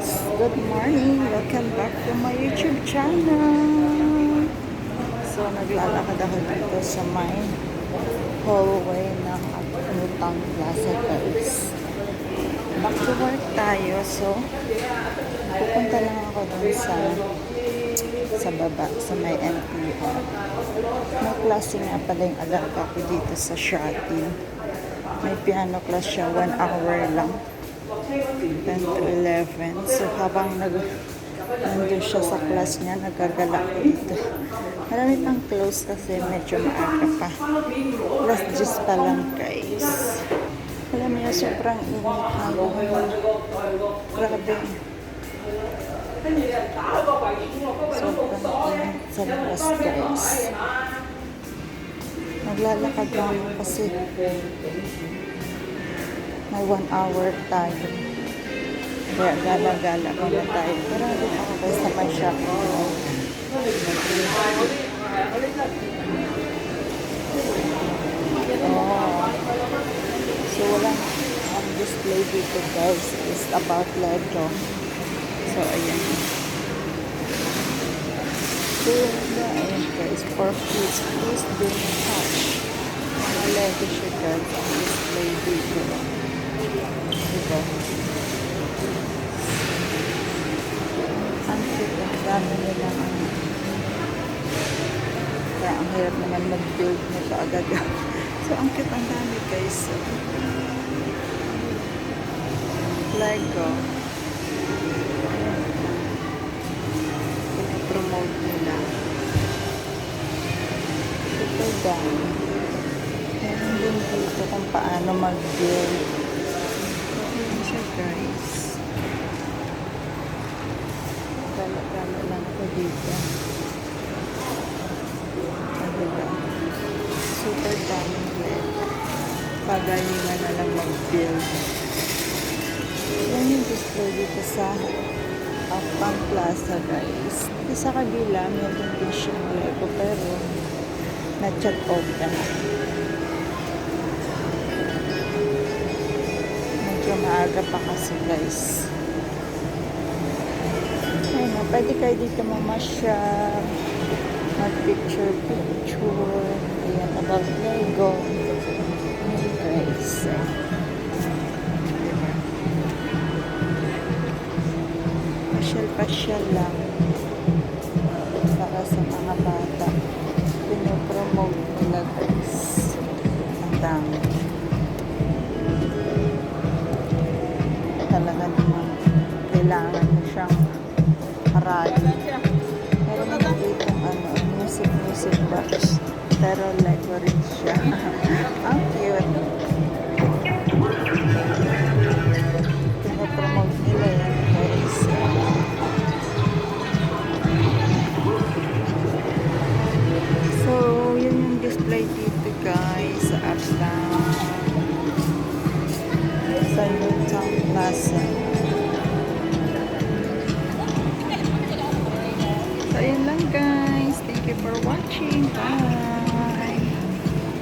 guys, good morning, welcome back to my YouTube channel. So naglalakad ako dito sa may hallway ng Utang Plaza guys. Back to work tayo, so pupunta lang ako dun sa baba, sa may NPR. May klase nga pala yung alaga ko dito sa Shopee. May piano class siya, 1 hour lang, 10 to 11. So habang nandun siya sa class niya, nagagala ko dito. Marami pang close kasi medyo maaga pa. Last just pa lang guys. Alam niyo, sobrang init ngayon. Grabe. Sobrang init sa labas guys. Naglalakad lang ako kasi may 1 hour tayo. Kaya gala-gala muna tayo. Pero rin ako guys sa may shopping mall. So walang display dito guys. It's about Lego. So ayan. So ayan guys. For kids, please do not touch. Mga Lego siya guys. Ang display dito. Diba? Ang cute. Ang dami nila ano. Kaya ang hirap naman mag-build nito agad. So ang cute, ang dami guys. Lego. Promote nila. Super dami. Meron din dito kung paano mag-build. Ayan siya guys. Gala-gala lang ako dito. Diba? Super daming Lego. Pagalingan na lang mag-build. Yan yung display dito sa Utang Plaza guys. Sa kabila, meron din siyang Lego pero na-chat open. Medyo maaga pa kasi guys. Ayun na, pwede kayo dito mamasyal, mag-picture. Ayan, about Lego. Ayan guys. Diba? Pasyal-pasyal lang. Para sa mga bata. Pinopromote nila guys. Ang dami. Talaga naman kailangan mo siyang aralin. Meron naman dito music box. Pero Lego rin siya. Ang cute. Pinopromote nila yan guys. So, yun yung display dito guys sa Utang Plaza.